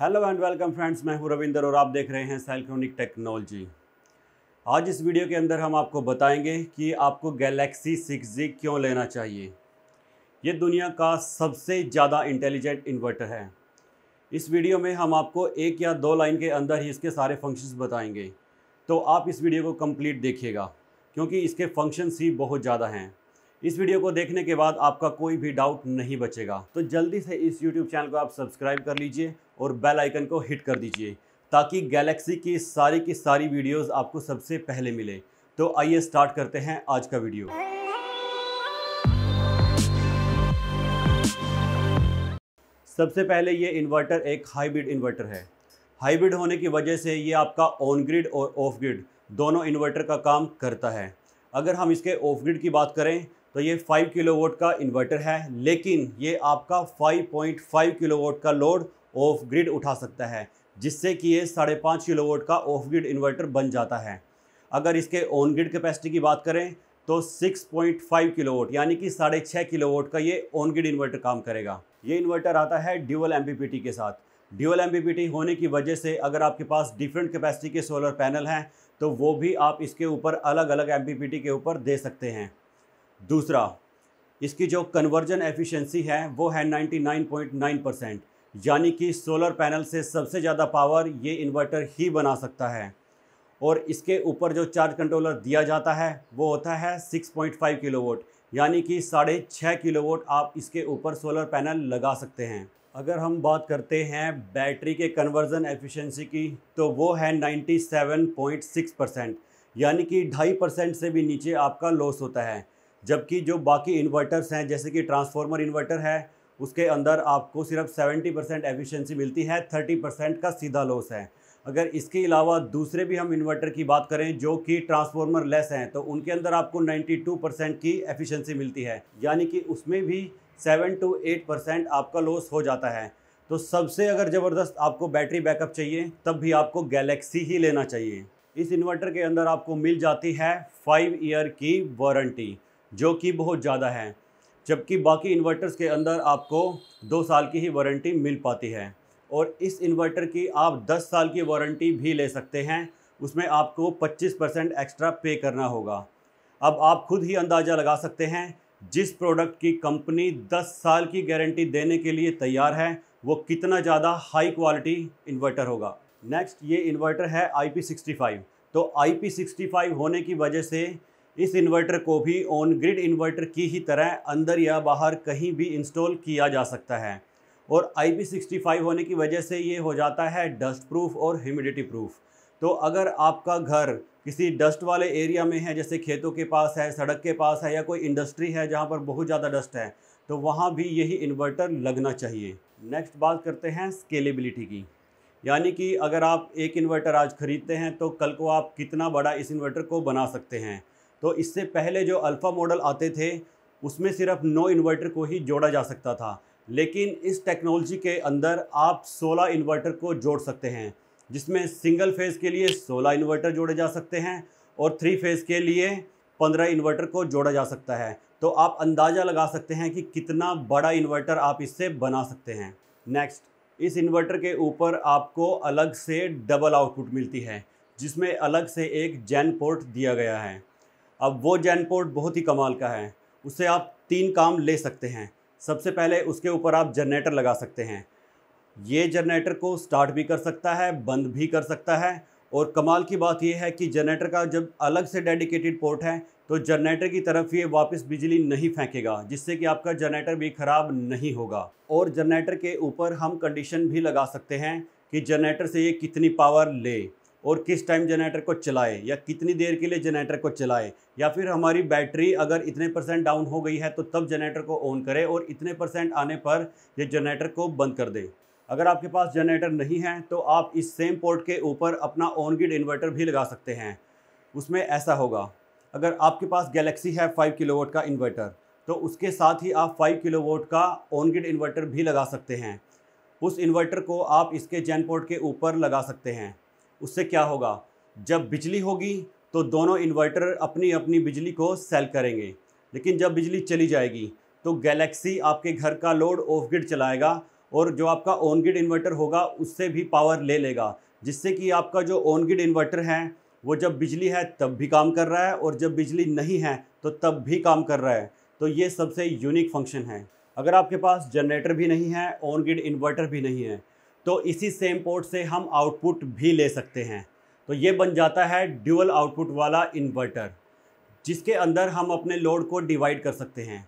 Hello and welcome friends, मैं हूं रविंदर और आप देख रहे हैं साइक्लोनिक टेक्नोलॉजी। आज इस वीडियो के अंदर हम आपको बताएंगे कि आपको गैलेक्सी 6G क्यों लेना चाहिए। ये दुनिया का सबसे ज़्यादा इंटेलिजेंट इन्वर्टर है। इस वीडियो में हम आपको एक या दो लाइन के अंदर ही इसके सारे फंक्शंस बताएंगे, तो आप इस वीडियो को कंप्लीट देखिएगा क्योंकि इसके फंक्शंस ही बहुत ज़्यादा हैं। इस वीडियो को देखने के बाद आपका कोई भी डाउट नहीं बचेगा, तो जल्दी से इस YouTube चैनल को आप सब्सक्राइब कर लीजिए और बेल आइकन को हिट कर दीजिए ताकि गैलेक्सी की सारी वीडियोस आपको सबसे पहले मिले। तो आइए स्टार्ट करते हैं आज का वीडियो। सबसे पहले ये इन्वर्टर एक हाइब्रिड इन्वर्टर है। हाइब्रिड होने की वजह से ये आपका ऑन ग्रिड और ऑफ ग्रिड दोनों इन्वर्टर का काम करता है। अगर हम इसके ऑफ ग्रिड की बात करें तो ये 5 किलोवाट का इन्वर्टर है, लेकिन ये आपका 5.5 किलोवाट का लोड ऑफ ग्रिड उठा सकता है, जिससे कि ये 5.5 किलोवाट का ऑफ ग्रिड इन्वर्टर बन जाता है। अगर इसके ऑन ग्रिड कैपेसिटी की बात करें तो 6.5 किलोवाट यानी कि 6.5 किलोवाट का ये ऑन ग्रिड इन्वर्टर काम करेगा। ये इन्वर्टर आता है ड्यूअल एमपीपीटी के साथ। ड्यूअल एमपीपीटी होने की वजह से अगर आपके पास डिफरेंट कैपेसिटी के सोलर पैनल हैं तो वो भी आप इसके ऊपर अलग अलग एमपीपीटी के ऊपर दे सकते हैं। दूसरा, इसकी जो कन्वर्जन एफिशिएंसी है वो है 99.9%, यानी कि सोलर पैनल से सबसे ज़्यादा पावर ये इन्वर्टर ही बना सकता है। और इसके ऊपर जो चार्ज कंट्रोलर दिया जाता है वो होता है 6.5 किलोवाट, यानी कि 6.5 किलोवाट आप इसके ऊपर सोलर पैनल लगा सकते हैं। अगर हम बात करते हैं बैटरी के कन्वर्जन एफिशिएंसी की तो वो है 97.6%, यानी कि 2.5% से भी नीचे आपका लॉस होता है। जबकि जो बाकी इन्वर्टर्स हैं जैसे कि ट्रांसफार्मर इन्वर्टर है उसके अंदर आपको सिर्फ 70% एफिशिएंसी मिलती है, 30% का सीधा लॉस है। अगर इसके अलावा दूसरे भी हम इन्वर्टर की बात करें जो कि ट्रांसफार्मर लेस हैं तो उनके अंदर आपको 92% की एफिशिएंसी मिलती है, यानी कि उसमें भी 7 to 8% आपका लॉस हो जाता है। तो सबसे अगर ज़बरदस्त आपको बैटरी बैकअप चाहिए तब भी आपको गैलेक्सी ही लेना चाहिए। इस इन्वर्टर के अंदर आपको मिल जाती है 5 ईयर की वारंटी, जो कि बहुत ज़्यादा है, जबकि बाकी इन्वर्टर्स के अंदर आपको 2 साल की ही वारंटी मिल पाती है। और इस इन्वर्टर की आप 10 साल की वारंटी भी ले सकते हैं, उसमें आपको 25% एक्स्ट्रा पे करना होगा। अब आप खुद ही अंदाज़ा लगा सकते हैं जिस प्रोडक्ट की कंपनी 10 साल की गारंटी देने के लिए तैयार है वो कितना ज़्यादा हाई क्वालिटी इन्वर्टर होगा। नेक्स्ट, ये इन्वर्टर है IP65। तो IP65 होने की वजह से इस इन्वर्टर को भी ऑन ग्रिड इन्वर्टर की ही तरह अंदर या बाहर कहीं भी इंस्टॉल किया जा सकता है। और IP65 होने की वजह से ये हो जाता है डस्ट प्रूफ और ह्यूमिडिटी प्रूफ। तो अगर आपका घर किसी डस्ट वाले एरिया में है, जैसे खेतों के पास है, सड़क के पास है, या कोई इंडस्ट्री है जहाँ पर बहुत ज़्यादा डस्ट है, तो वहाँ भी यही इन्वर्टर लगना चाहिए। नेक्स्ट बात करते हैं स्केलेबिलिटी की, यानी कि अगर आप एक इन्वर्टर आज ख़रीदते हैं तो कल को आप कितना बड़ा इस इन्वर्टर को बना सकते हैं। तो इससे पहले जो अल्फ़ा मॉडल आते थे उसमें सिर्फ 9 इन्वर्टर को ही जोड़ा जा सकता था, लेकिन इस टेक्नोलॉजी के अंदर आप 16 इन्वर्टर को जोड़ सकते हैं, जिसमें सिंगल फेज़ के लिए 16 इन्वर्टर जोड़े जा सकते हैं और 3 फेज़ के लिए 15 इन्वर्टर को जोड़ा जा सकता है। तो आप अंदाज़ा लगा सकते हैं कि कितना बड़ा इन्वर्टर आप इससे बना सकते हैं। नेक्स्ट, इस इन्वर्टर के ऊपर आपको अलग से डबल आउटपुट मिलती है, जिसमें अलग से एक जैन पोर्ट दिया गया है। अब वो जैन पोर्ट बहुत ही कमाल का है, उससे आप 3 काम ले सकते हैं। सबसे पहले उसके ऊपर आप जनरेटर लगा सकते हैं। ये जनरेटर को स्टार्ट भी कर सकता है, बंद भी कर सकता है। और कमाल की बात यह है कि जनरेटर का जब अलग से डेडिकेटेड पोर्ट है तो जनरेटर की तरफ ये वापस बिजली नहीं फेंकेगा, जिससे कि आपका जनरेटर भी ख़राब नहीं होगा। और जनरेटर के ऊपर हम कंडीशन भी लगा सकते हैं कि जनरेटर से ये कितनी पावर ले और किस टाइम जनरेटर को चलाए, या कितनी देर के लिए जनरेटर को चलाए, या फिर हमारी बैटरी अगर इतने % डाउन हो गई है तो तब जनरेटर को ऑन करे और इतने % आने पर ये जनरेटर को बंद कर दे। अगर आपके पास जनरेटर नहीं है तो आप इस सेम पोर्ट के ऊपर अपना ऑन ग्रिड इन्वर्टर भी लगा सकते हैं। उसमें ऐसा होगा, अगर आपके पास गैलेक्सी है 5 किलोवाट का इन्वर्टर तो उसके साथ ही आप 5 किलोवाट का ऑन ग्रिड इन्वर्टर भी लगा सकते हैं। उस इन्वर्टर को आप इसके जैन पोर्ट के ऊपर लगा सकते हैं। उससे क्या होगा, जब बिजली होगी तो दोनों इन्वर्टर अपनी अपनी बिजली को सेल करेंगे, लेकिन जब बिजली चली जाएगी तो गैलेक्सी आपके घर का लोड ऑफ ग्रिड चलाएगा और जो आपका ऑन ग्रिड इन्वर्टर होगा उससे भी पावर ले लेगा, जिससे कि आपका जो ऑन ग्रिड इन्वर्टर है वो जब बिजली है तब भी काम कर रहा है और जब बिजली नहीं है तो तब भी काम कर रहा है। तो ये सबसे यूनिक फंक्शन है। अगर आपके पास जनरेटर भी नहीं है, ऑन ग्रिड इन्वर्टर भी नहीं है, तो इसी सेम पोर्ट से हम आउटपुट भी ले सकते हैं। तो ये बन जाता है ड्यूअल आउटपुट वाला इन्वर्टर, जिसके अंदर हम अपने लोड को डिवाइड कर सकते हैं।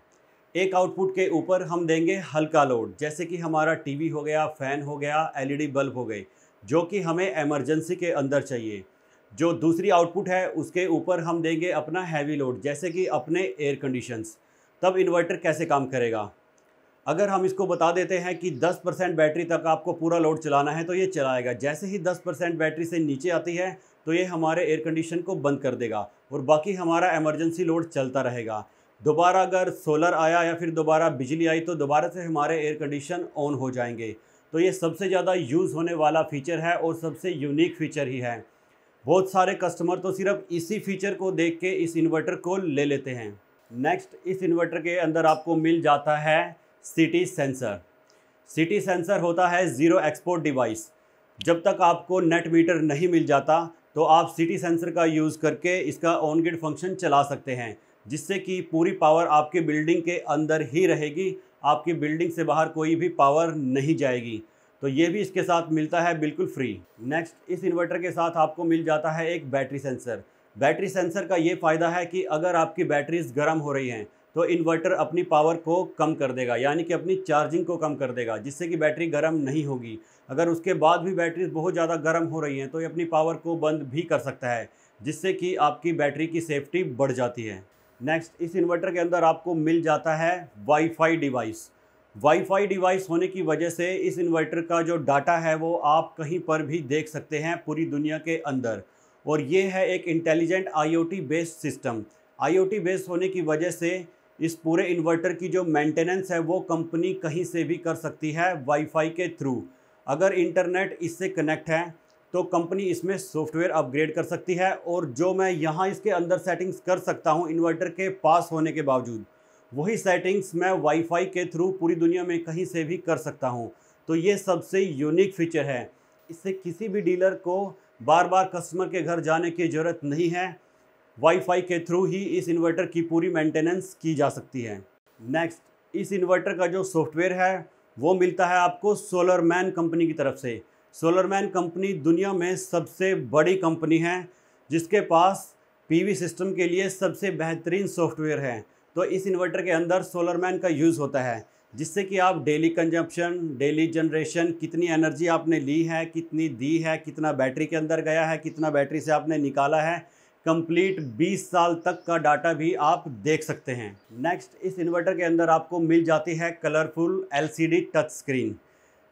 एक आउटपुट के ऊपर हम देंगे हल्का लोड, जैसे कि हमारा टीवी हो गया, फ़ैन हो गया, एलईडी बल्ब हो गए, जो कि हमें इमरजेंसी के अंदर चाहिए। जो दूसरी आउटपुट है उसके ऊपर हम देंगे अपना हैवी लोड, जैसे कि अपने एयर कंडीशंस। तब इन्वर्टर कैसे काम करेगा? अगर हम इसको बता देते हैं कि 10% बैटरी तक आपको पूरा लोड चलाना है तो ये चलाएगा। जैसे ही 10% बैटरी से नीचे आती है तो ये हमारे एयर कंडीशन को बंद कर देगा और बाकी हमारा इमरजेंसी लोड चलता रहेगा। दोबारा अगर सोलर आया या फिर दोबारा बिजली आई तो दोबारा से हमारे एयर कंडीशन ऑन हो जाएंगे। तो ये सबसे ज़्यादा यूज़ होने वाला फ़ीचर है और सबसे यूनिक फ़ीचर ही है। बहुत सारे कस्टमर तो सिर्फ इसी फीचर को देख के इस इन्वर्टर को ले लेते हैं। नेक्स्ट, इस इन्वर्टर के अंदर आपको मिल जाता है सिटी सेंसर। सिटी सेंसर होता है ज़ीरो एक्सपोर्ट डिवाइस। जब तक आपको नेट मीटर नहीं मिल जाता तो आप सिटी सेंसर का यूज़ करके इसका ऑन ग्रिड फंक्शन चला सकते हैं, जिससे कि पूरी पावर आपकी बिल्डिंग के अंदर ही रहेगी, आपकी बिल्डिंग से बाहर कोई भी पावर नहीं जाएगी। तो ये भी इसके साथ मिलता है बिल्कुल फ्री। नेक्स्ट, इस इन्वर्टर के साथ आपको मिल जाता है एक बैटरी सेंसर। बैटरी सेंसर का ये फ़ायदा है कि अगर आपकी बैटरीज गर्म हो रही हैं तो इन्वर्टर अपनी पावर को कम कर देगा, यानी कि अपनी चार्जिंग को कम कर देगा, जिससे कि बैटरी गर्म नहीं होगी। अगर उसके बाद भी बैटरीज बहुत ज़्यादा गर्म हो रही हैं तो ये अपनी पावर को बंद भी कर सकता है, जिससे कि आपकी बैटरी की सेफ्टी बढ़ जाती है। नेक्स्ट, इस इन्वर्टर के अंदर आपको मिल जाता है वाईफाई डिवाइस। वाईफाई डिवाइस होने की वजह से इस इन्वर्टर का जो डाटा है वो आप कहीं पर भी देख सकते हैं पूरी दुनिया के अंदर। और ये है एक intelligent IoT based system. IoT based होने की वजह से इस पूरे इन्वर्टर की जो मेंटेनेंस है वो कंपनी कहीं से भी कर सकती है वाईफाई के थ्रू। अगर इंटरनेट इससे कनेक्ट है तो कंपनी इसमें सॉफ्टवेयर अपग्रेड कर सकती है, और जो मैं यहाँ इसके अंदर सेटिंग्स कर सकता हूँ इन्वर्टर के पास होने के बावजूद, वही सेटिंग्स मैं वाईफाई के थ्रू पूरी दुनिया में कहीं से भी कर सकता हूँ। तो ये सबसे यूनिक फीचर है। इससे किसी भी डीलर को बार बार कस्टमर के घर जाने की ज़रूरत नहीं है। वाईफाई के थ्रू ही इस इन्वर्टर की पूरी मेंटेनेंस की जा सकती है। नेक्स्ट, इस इन्वर्टर का जो सॉफ्टवेयर है वो मिलता है आपको सोलरमैन कंपनी की तरफ से। सोलरमैन कंपनी दुनिया में सबसे बड़ी कंपनी है, जिसके पास पीवी सिस्टम के लिए सबसे बेहतरीन सॉफ्टवेयर है। तो इस इन्वर्टर के अंदर सोलरमैन का यूज़ होता है, जिससे कि आप डेली कंजप्शन, डेली जनरेशन, कितनी एनर्जी आपने ली है, कितनी दी है, कितना बैटरी के अंदर गया है, कितना बैटरी से आपने निकाला है, कंप्लीट 20 साल तक का डाटा भी आप देख सकते हैं। नेक्स्ट, इस इन्वर्टर के अंदर आपको मिल जाती है कलरफुल एलसीडी टच स्क्रीन,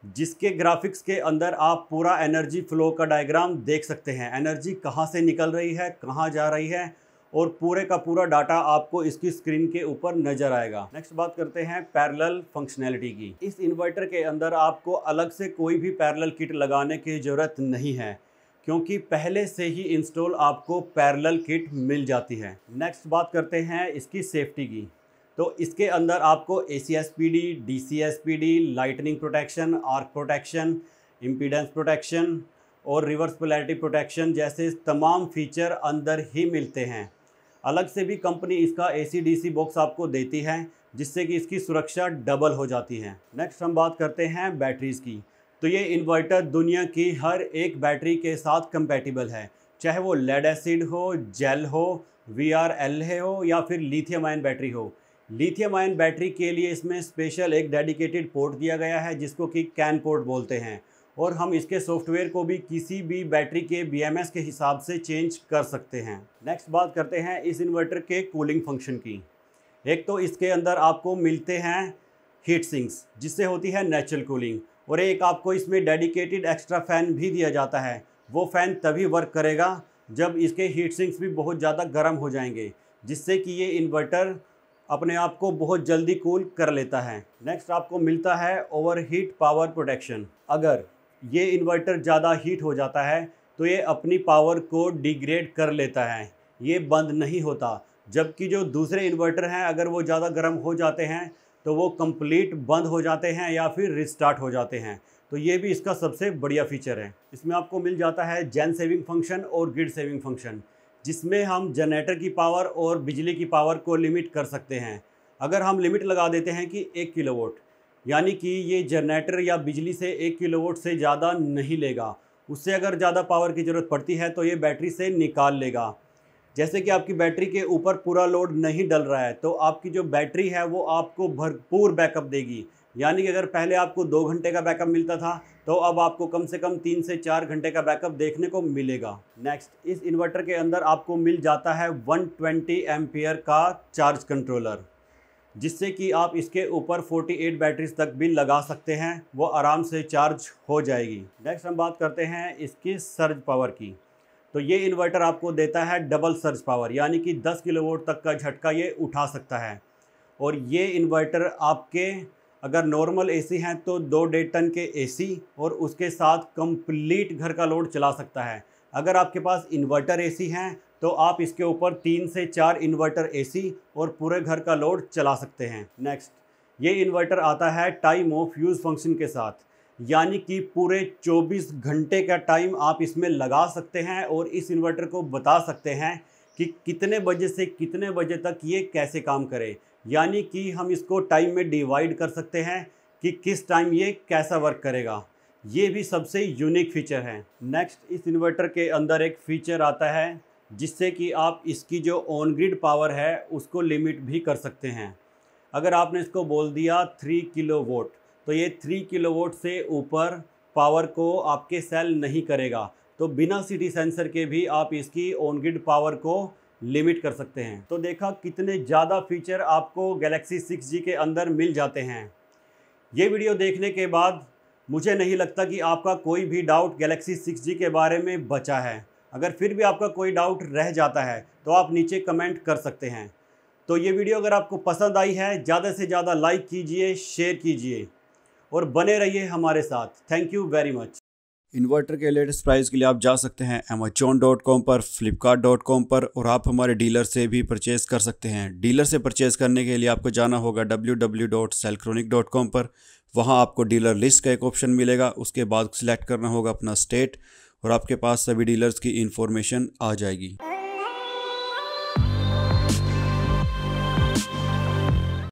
जिसके ग्राफिक्स के अंदर आप पूरा एनर्जी फ्लो का डायग्राम देख सकते हैं। एनर्जी कहाँ से निकल रही है, कहाँ जा रही है, और पूरे का पूरा डाटा आपको इसकी स्क्रीन के ऊपर नज़र आएगा। नेक्स्ट बात करते हैं पैरेलल फंक्शनैलिटी की। इस इन्वर्टर के अंदर आपको अलग से कोई भी पैरेलल किट लगाने की ज़रूरत नहीं है, क्योंकि पहले से ही इंस्टॉल आपको पैरेलल किट मिल जाती है। नेक्स्ट बात करते हैं इसकी सेफ्टी की। तो इसके अंदर आपको ACSPD, DCSPD, lightning protection, arc protection, impedance protection और रिवर्स पोलैरिटी प्रोटेक्शन जैसे तमाम फीचर अंदर ही मिलते हैं। अलग से भी कंपनी इसका AC/DC बॉक्स आपको देती है, जिससे कि इसकी सुरक्षा डबल हो जाती है। नेक्स्ट हम बात करते हैं बैटरीज़ की। तो ये इन्वर्टर दुनिया की हर एक बैटरी के साथ कंपैटिबल है, चाहे वो लेड एसिड हो, जेल हो, VRL हो या फिर लिथियम आयन बैटरी हो। लिथियम आयन बैटरी के लिए इसमें स्पेशल एक डेडिकेटेड पोर्ट दिया गया है, जिसको कि कैन पोर्ट बोलते हैं, और हम इसके सॉफ्टवेयर को भी किसी भी बैटरी के BMS के हिसाब से चेंज कर सकते हैं। नेक्स्ट बात करते हैं इस इन्वर्टर के कूलिंग फंक्शन की। एक तो इसके अंदर आपको मिलते हैं हीट सिंक्स, जिससे होती है नेचुरल कूलिंग, और एक आपको इसमें डेडिकेटेड एक्स्ट्रा फ़ैन भी दिया जाता है। वो फ़ैन तभी वर्क करेगा जब इसके हीट सिंक्स भी बहुत ज़्यादा गर्म हो जाएंगे, जिससे कि ये इन्वर्टर अपने आप को बहुत जल्दी कूल कर लेता है। नेक्स्ट आपको मिलता है ओवरहीट पावर प्रोटेक्शन। अगर ये इन्वर्टर ज़्यादा हीट हो जाता है तो ये अपनी पावर को डिग्रेड कर लेता है, ये बंद नहीं होता। जबकि जो दूसरे इन्वर्टर हैं अगर वो ज़्यादा गर्म हो जाते हैं तो वो कंप्लीट बंद हो जाते हैं या फिर रिस्टार्ट हो जाते हैं। तो ये भी इसका सबसे बढ़िया फीचर है। इसमें आपको मिल जाता है जेन सेविंग फंक्शन और ग्रिड सेविंग फंक्शन, जिसमें हम जनरेटर की पावर और बिजली की पावर को लिमिट कर सकते हैं। अगर हम लिमिट लगा देते हैं कि 1 किलोवाट, यानी कि ये जनरेटर या बिजली से 1 किलोवाट से ज़्यादा नहीं लेगा, उससे अगर ज़्यादा पावर की ज़रूरत पड़ती है तो ये बैटरी से निकाल लेगा। जैसे कि आपकी बैटरी के ऊपर पूरा लोड नहीं डल रहा है तो आपकी जो बैटरी है वो आपको भरपूर बैकअप देगी। यानी कि अगर पहले आपको 2 घंटे का बैकअप मिलता था तो अब आपको कम से कम 3 से 4 घंटे का बैकअप देखने को मिलेगा। नेक्स्ट, इस इन्वर्टर के अंदर आपको मिल जाता है 120 एम्पियर का चार्ज कंट्रोलर, जिससे कि आप इसके ऊपर 48 बैटरीज तक भी लगा सकते हैं, वो आराम से चार्ज हो जाएगी। नेक्स्ट हम बात करते हैं इसकी सर्ज पावर की। तो ये इन्वर्टर आपको देता है डबल सर्ज पावर, यानी कि 10 किलोवाट तक का झटका ये उठा सकता है। और ये इन्वर्टर आपके अगर नॉर्मल एसी हैं तो 2 1.5 टन के एसी और उसके साथ कंप्लीट घर का लोड चला सकता है। अगर आपके पास इन्वर्टर एसी हैं तो आप इसके ऊपर 3 से 4 इन्वर्टर एसी और पूरे घर का लोड चला सकते हैं। नेक्स्ट, ये इन्वर्टर आता है टाइम ऑफ यूज़ फंक्शन के साथ, यानी कि पूरे 24 घंटे का टाइम आप इसमें लगा सकते हैं और इस इन्वर्टर को बता सकते हैं कि कितने बजे से कितने बजे तक ये कैसे काम करे। यानी कि हम इसको टाइम में डिवाइड कर सकते हैं कि किस टाइम ये कैसा वर्क करेगा। ये भी सबसे यूनिक फीचर है। नेक्स्ट, इस इन्वर्टर के अंदर एक फ़ीचर आता है जिससे कि आप इसकी जो ऑन ग्रिड पावर है उसको लिमिट भी कर सकते हैं। अगर आपने इसको बोल दिया 3 किलोवाट तो ये 3 किलोवाट से ऊपर पावर को आपके सेल नहीं करेगा, तो बिना सिटी सेंसर के भी आप इसकी ऑन ग्रिड पावर को लिमिट कर सकते हैं। तो देखा कितने ज़्यादा फीचर आपको गैलेक्सी 6G के अंदर मिल जाते हैं। ये वीडियो देखने के बाद मुझे नहीं लगता कि आपका कोई भी डाउट गैलेक्सी 6G के बारे में बचा है। अगर फिर भी आपका कोई डाउट रह जाता है तो आप नीचे कमेंट कर सकते हैं। तो ये वीडियो अगर आपको पसंद आई है ज़्यादा से ज़्यादा लाइक कीजिए, शेयर कीजिए और बने रहिए हमारे साथ। Thank you very much. Inverter के लेटेस्ट प्राइस के लिए आप जा सकते हैं amazon.com पर, flipkart.com पर और आप हमारे डीलर से भी परचेज़ कर सकते हैं। डीलर से परचेज़ करने के लिए आपको जाना होगा www.cellchronic.com पर। वहां आपको डीलर लिस्ट का एक ऑप्शन मिलेगा, उसके बाद सिलेक्ट करना होगा अपना स्टेट और आपके पास सभी डीलर्स की इन्फॉर्मेशन आ जाएगी।